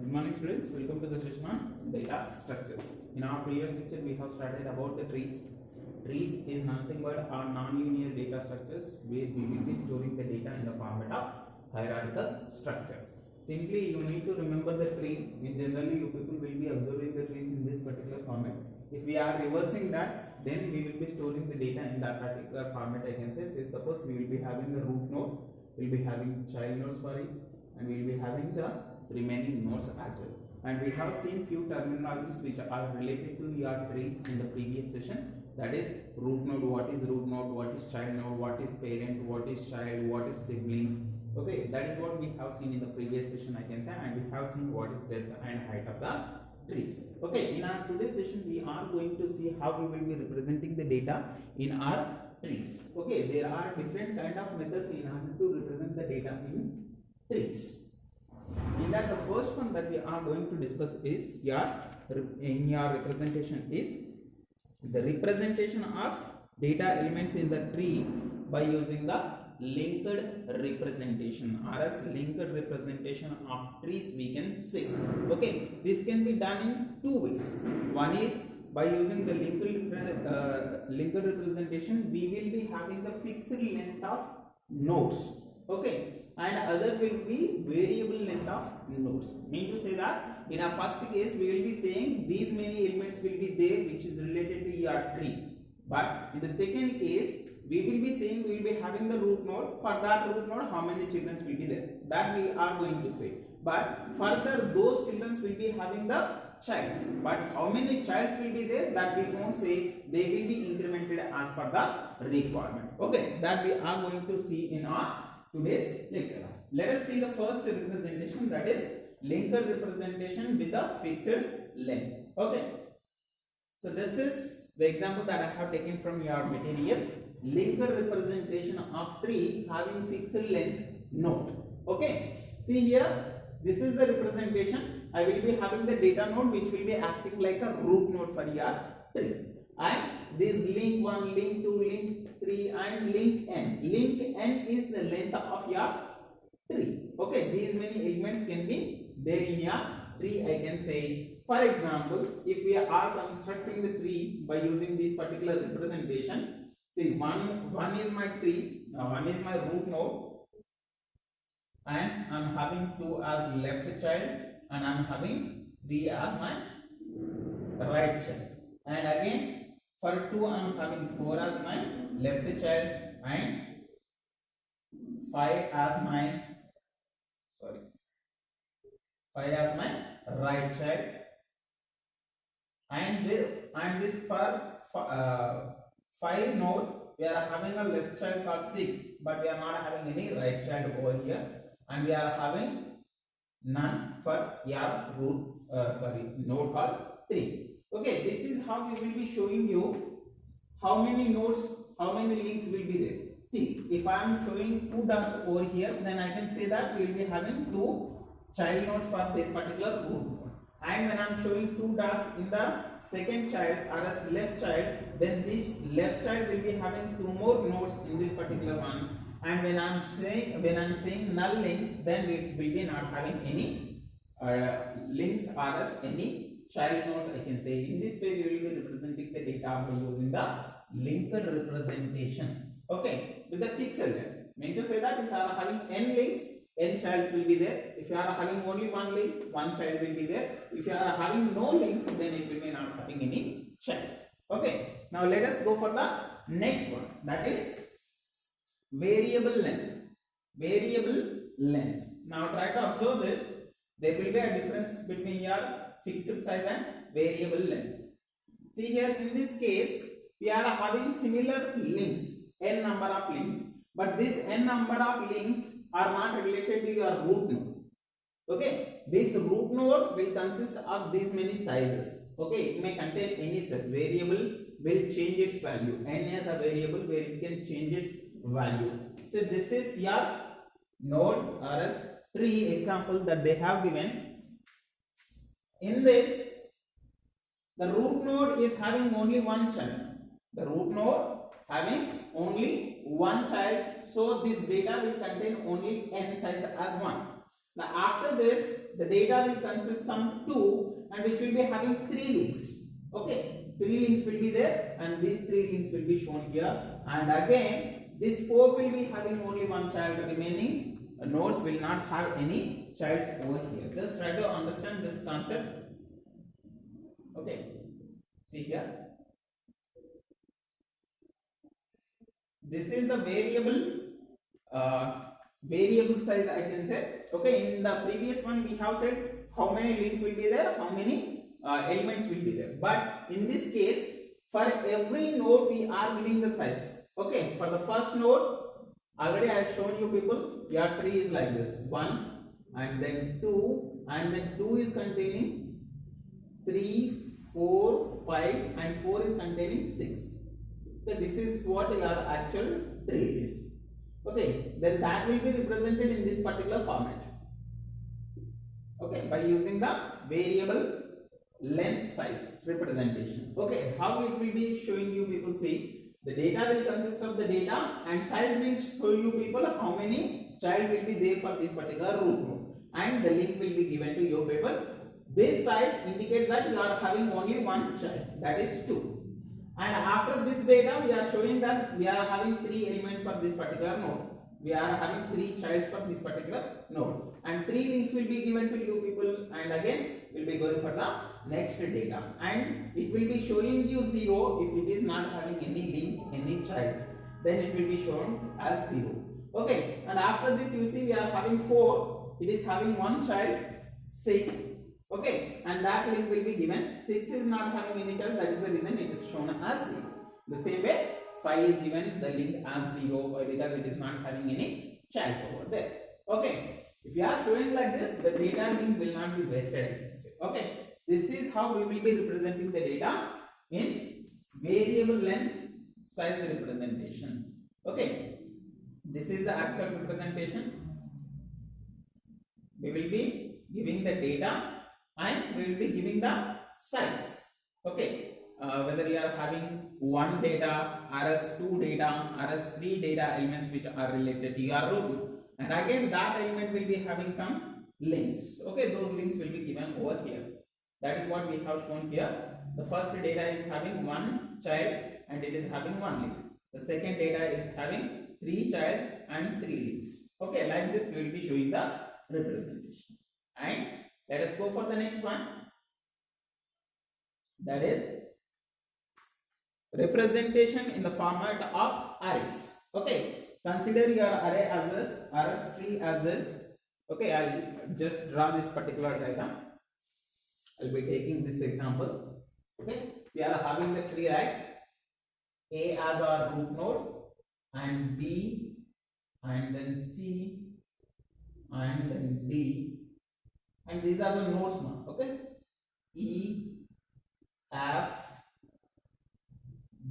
Good morning students, welcome to the session on data structures. In our previous lecture we have studied about the trees. Trees is nothing but our non-linear data structures where we will be storing the data in the format of hierarchical structure. Simply you need to remember the tree. Generally you people will be observing the trees in this particular format. If we are reversing that, then we will be storing the data in that particular format. I can say suppose we will be having the root node, we will be having child nodes for it, and we will be having the remaining nodes as well. And we have seen few terminologies which are related to your trees in the previous session. That is root node, what is root node, what is child node, what is parent, what is child, what is sibling. Okay, that is what we have seen in the previous session, I can say, and we have seen what is depth and height of the trees. Okay, in our today's session we are going to see how we will be representing the data in our trees. Okay, there are different kind of methods in order to represent the data in trees. In that, the first one that we are going to discuss is your representation is the representation of data elements in the tree by using the linked representation, or as linked representation of trees we can say. Okay, this can be done in two ways. One is by using the linked representation, we will be having the fixed length of nodes. Okay, and other will be variable length of nodes. Mean to say that in our first case we will be saying these many elements will be there which is related to your tree, but in the second case we will be saying we will be having the root node. For that root node how many children will be there, that we are going to say, but further those children will be having the childs, but how many childs will be there, that we won't say. They will be incremented as per the requirement. Okay, that we are going to see in our today's lecture. Let us see the first representation, that is linked representation with a fixed length. Okay, so this is the example that I have taken from your material. Linked representation of tree having fixed length node. Okay, see here, this is the representation. I will be having the data node which will be acting like a root node for your tree, and this link 1, link 2, link 3 and link n. Link n is the length of your tree. Okay, these many elements can be there in your tree, I can say. For example, if we are constructing the tree by using this particular representation, see one is my tree, one is my root node, and I am having 2 as left child, and I am having 3 as my right child, and again for 2 I am having 4 as my left child and 5 as my right child, and this for 5 node we are having a left child called 6, but we are not having any right child over here, and we are having none for your node called 3. Okay, this is how we will be showing you how many nodes, how many links will be there. See, if I am showing 2 dots over here, then I can say that we will be having 2 child nodes for this particular root node. And when I am showing 2 dots in the second child or as left child, then this left child will be having 2 more nodes in this particular one. And when I am saying null links, then we will be not having any links or as any child nodes, I can say. In this way we will be representing the data by using the linked representation. Okay, with the fixed length. Mean to say that if you are having n links, n childs will be there. If you are having only one link, one child will be there. If you are having no links, then it will be not having any childs. Okay, now let us go for the next one, that is variable length. Variable length. Now try to observe this. There will be a difference between your fixed size and variable length. See here, in this case we are having similar links, n number of links, but this n number of links are not related to your root node. Okay, this root node will consist of these many sizes. Okay, it may contain any such variable will change its value. N is a variable where it can change its value. So this is your node or as tree example that they have given. In this, the root node is having only one child. The root node having only one child, so this data will contain only n size as 1. Now after this, the data will consist some 2 and which will be having 3 links. Okay, 3 links will be there and these 3 links will be shown here. And again, this 4 will be having only one child, remaining nodes will not have any childs over here. Just try to understand this concept. Okay, see here. This is the variable size, I can say. Okay, in the previous one we have said how many links will be there, how many elements will be there. But in this case, for every node we are giving the size. Okay, for the first node, already I have shown you people, your tree is like this, 1 and then 2 and then 2 is containing 3, 4, 5 and 4 is containing 6. So this is what your actual tree is. Okay, then that will be represented in this particular format. Okay, by using the variable length size representation. Okay, how it will be showing you people, see. The data will consist of the data and size will show you people how many child will be there for this particular root node and the link will be given to you people. This size indicates that you are having only one child, that is 2. And after this data we are showing that we are having 3 elements for this particular node. We are having 3 childs for this particular node and 3 links will be given to you people and again will be going for the next data and it will be showing you 0 if it is not having any links, any childs, then it will be shown as 0. Okay, and after this you see we are having 4, it is having one child, 6. Okay, and that link will be given. 6 is not having any child, that is the reason it is shown as 0. The same way 5 is given the link as 0 because it is not having any childs over there. Okay, if you are showing like this, the data link will not be wasted, I can say. Okay, this is how we will be representing the data in variable length size representation. Okay, this is the actual representation. We will be giving the data and we will be giving the size. Okay, whether you are having 1 data, RS2 data, RS3 data elements which are related to your root. And again that element will be having some links. Okay, those links will be given over here. That is what we have shown here. The first data is having 1 child and it is having 1 link. The second data is having 3 childs and 3 links. Okay, like this we will be showing the representation. And let us go for the next one. That is representation in the format of arrays. Okay, consider your array as this, RS tree as this. Okay, I'll just draw this particular diagram. I'll be taking this example. Okay, we are having the tree like A as our root node and B and then C and then D, and these are the nodes now. Okay, E, F,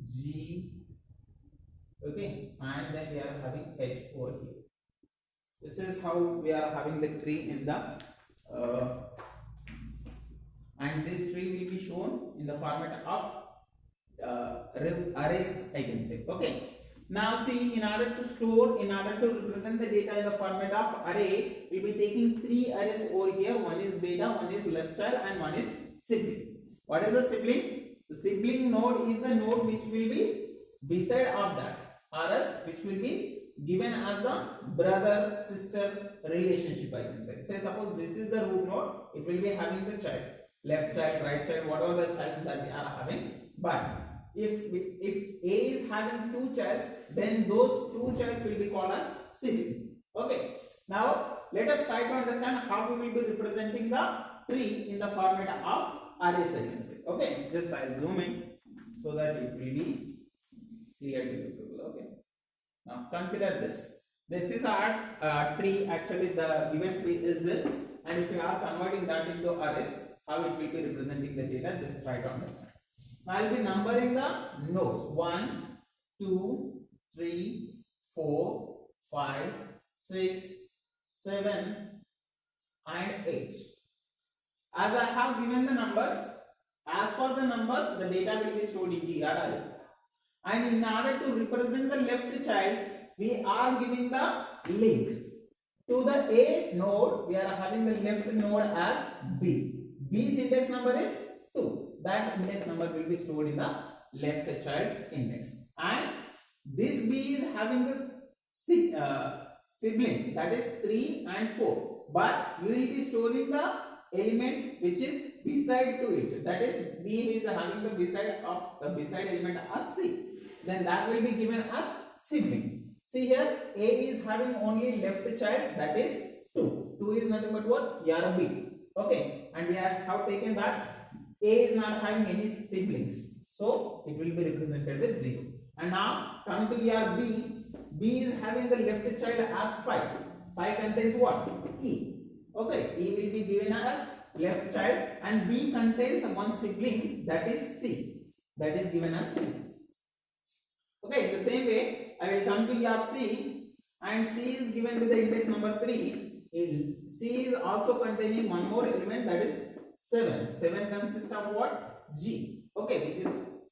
G, okay, and then we are having H over here. This is how we are having the tree in the and this tree will be shown in the format of arrays, I can say. Okay, now see, in order to represent the data in the format of array, we will be taking 3 arrays over here. One is beta, one is left child and one is sibling. What is the sibling? The sibling node is the node which will be beside of that RS, which will be given as the brother sister relationship, I can say. Say suppose this is the root node, it will be having the child, left child, right child, whatever the child that we are having. But if A is having 2 childs, then those 2 childs will be called as sibling. Okay, now let us try to understand how we will be representing the tree in the format of arrays, I can say. Okay, just I'll zoom in so that it will be clear to you people. Okay, now consider this. This is our tree. Actually, the given tree is this, and if you are converting that into arrays, how it will be representing the data? Just try to understand. Now I'll be numbering the nodes 1, 2, 3, 4, 5, 6, 7, and 8. As I have given the numbers, as per the numbers, the data will be stored in the array. And in order to represent the left child, we are giving the link. To the A node, we are having the left node as B. B's index number is 2. That index number will be stored in the left child index. And this B is having the sibling, that is 3 and 4. But you will be storing the element which is beside to it. That is, B is having the beside element as C. Then that will be given as sibling. See here, A is having only left child, that is 2. 2 is nothing but what? Your B. Okay, and we have taken that A is not having any siblings, so it will be represented with 0. And now come to your B. B is having the left child as 5. 5 contains what? E. Okay, E will be given as left child, and B contains one sibling, that is C. That is given as 3. Okay, the same way I will come to your C, and C is given with the index number 3. C is also containing one more element, that is 7. 7 consists of what? G. Okay,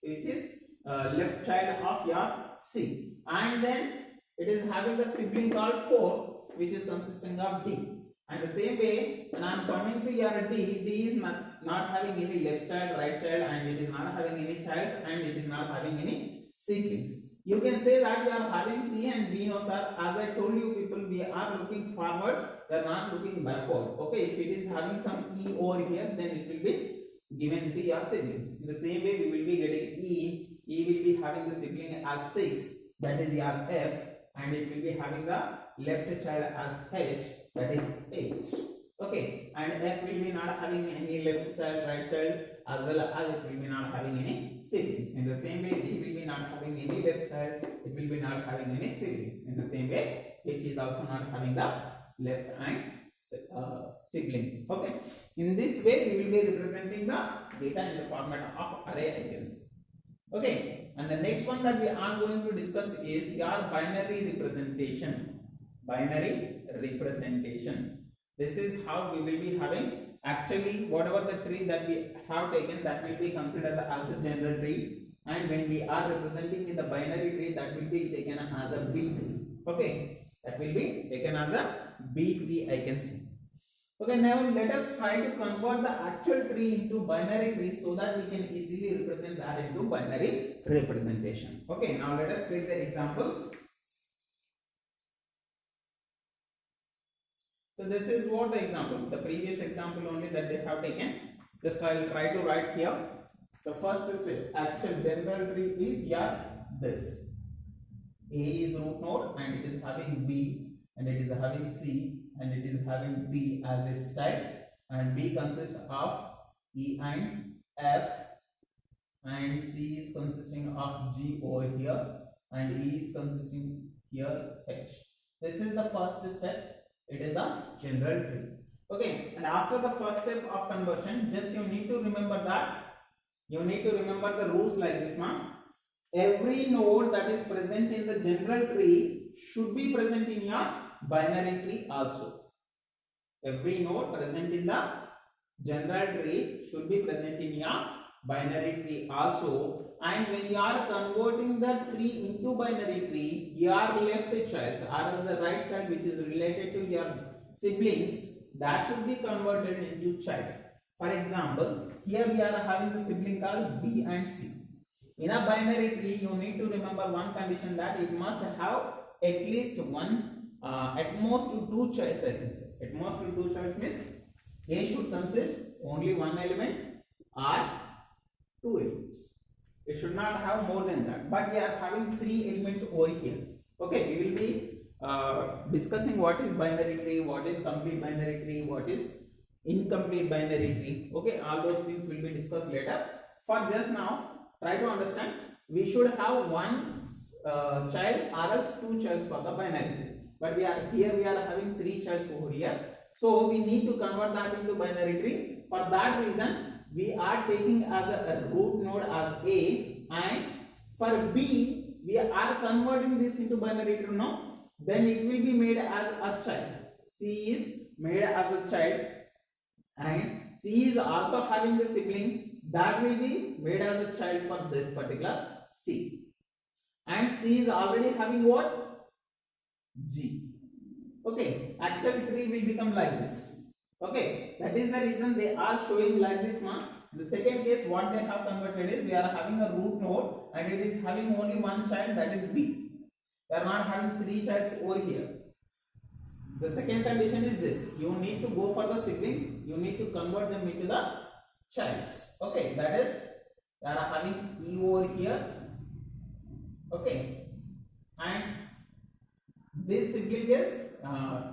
which is left child of your C. And then it is having a sibling called 4, which is consisting of D. And the same way, when I am coming to your D, D is not having any left child, right child, and it is not having any childs, and it is not having any siblings. You can say that you are having C and D. No sir, as I told you people, we are looking forward, we are not looking backward. Okay, if it is having some E over here, then it will be given to your siblings. In the same way, we will be getting E. E will be having the sibling as 6, that is your F, and it will be having the left child as H, that is H. Okay, and F will be not having any left child, right child, as well as it will be not having any siblings. In the same way, G will be not having any left child, it will be not having any siblings. In the same way, H is also not having the left and sibling. Okay, in this way, we will be representing the data in the format of array icons. Okay, and the next one that we are going to discuss is your binary representation. Binary representation. This is how we will be having, actually whatever the tree that we have taken, that will be considered as a general tree, and when we are representing in the binary tree, that will be taken as a B tree. Okay, that will be taken as a B tree, I can see. Okay, now let us try to convert the actual tree into binary tree so that we can easily represent that into binary representation. Okay, now let us take the example. So this is what the example, the previous example only that they have taken. Just I will try to write here. The first step, actual general tree is here, this. A is root node and it is having B, and it is having C, and it is having D as its type, and B consists of E and F, and C is consisting of G over here, and E is consisting here H. This is the first step. It is a general tree. Okay, and after the first step of conversion, just you need to remember that, you need to remember the rules like this one. Every node that is present in the general tree should be present in your binary tree also. Every node present in the general tree should be present in your binary tree also. And when you are converting the tree into binary tree, your left child or the right child which is related to your siblings, that should be converted into child. For example, here we are having the sibling called B and C. In a binary tree, you need to remember one condition, that it must have at least one, at most two childs, I can say. At most two childs means A should consist only one element or two elements. It should not have more than that. But we are having three elements over here. Okay, we will be discussing what is binary tree, what is complete binary tree, what is incomplete binary tree. Okay, all those things will be discussed later. For just now, try to understand, we should have one child or else two childs for the binary tree. But we are having three childs over here. So we need to convert that into binary tree. For that reason, we are taking as a root node as A, and for B, we are converting this into binary tree now. Then it will be made as a child. C is made as a child, and C is also having the sibling that will be made as a child for this particular C. And C is already having what? G. Okay, actual tree will become like this. Okay, that is the reason they are showing like this one. The second case, what they have converted is we are having a root node and it is having only one child, that is B. We are not having three childs over here. The second condition is this: you need to go for the siblings, you need to convert them into the childs. Okay, that is we are having E over here. Okay, and this sibling is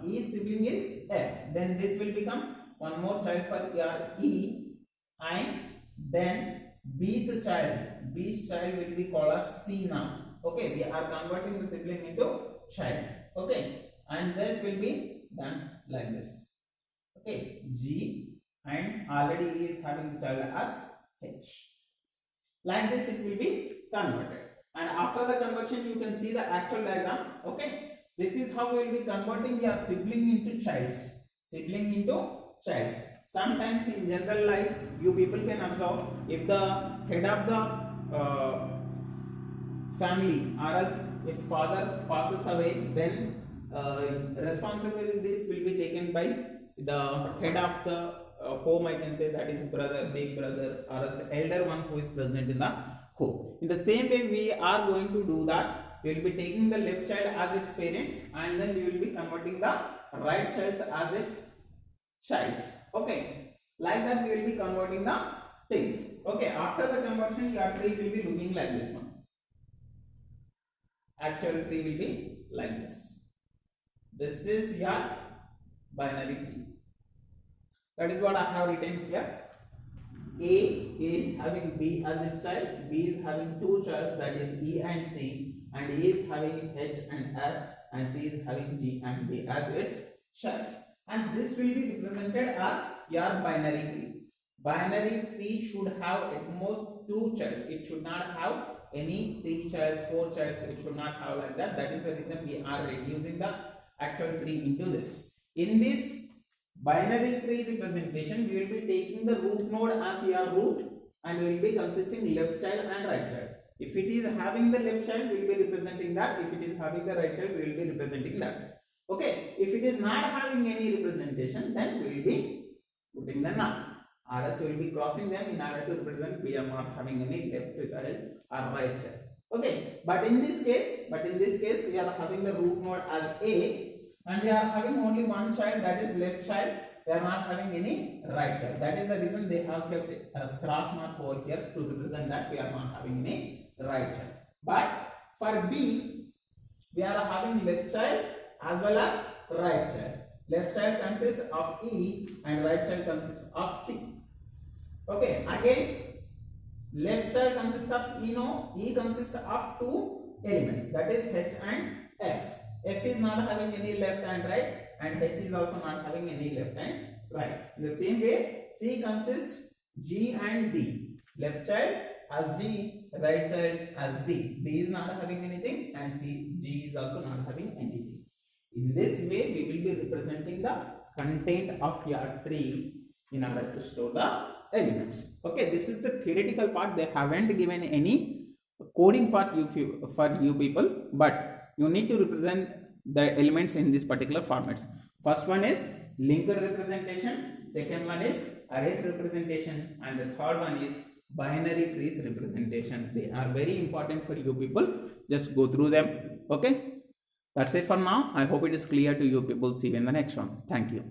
E sibling is F. Then this will become one more child for your E, and then B's child will be called as C now. Okay, we are converting the sibling into child. Okay, and this will be done like this. Okay, G, and already E is having the child as H. Like this it will be converted. And after the conversion, you can see the actual diagram. Okay, this is how we will be converting your sibling into childs. Sibling into childs. Sometimes in general life, you people can observe, if the head of the family, or else if father passes away, then responsibilities will be taken by the head of the home, I can say, that is brother, big brother, or else elder one who is present in the home. In the same way, we are going to do that. We will be taking the left child as its parents, and then we will be converting the right child as its childs. Okay, like that we will be converting the things. Okay, after the conversion, your tree will be looking like this one. Actual tree will be like this. This is your binary tree. That is what I have written here. A is having B as its child, B is having two childs, that is E and C, and A is having H and F, and C is having G and D as its childs. And this will be represented as your binary tree. Binary tree should have at most two childs. It should not have any 3 childs, 4 childs. It should not have like that. That is the reason we are reducing the actual tree into this. In this binary tree representation, we will be taking the root node as your root, and we will be consisting left child and right child. If it is having the left child, we will be representing that. If it is having the right child, we will be representing that. Okay, if it is not having any representation, then we will be putting the null, or else we will be crossing them in order to represent we are not having any left child or right child. Okay, but in this case, we are having the root node as A, and we are having only one child, that is left child. We are not having any right child. That is the reason they have kept a cross mark over here to represent that we are not having any right child. But for B, we are having left child as well as right child. Left child consists of E and right child consists of C. Okay, again, left child consists of E. No, E consists of two elements, that is H and F. F is not having any left and right, and H is also not having any left and right. In the same way, C consists G and D. Left child as G, right child as D. D is not having anything, and G is also not having anything. In this way, we will be representing the content of your tree in order to store the elements. Okay, this is the theoretical part. They haven't given any coding part for you people, but you need to represent the elements in this particular formats. First one is linker representation, second one is array representation, and the third one is binary trees representation. They are very important for you people. Just go through them. Okay, that's it for now. I hope it is clear to you people. See you in the next one. Thank you.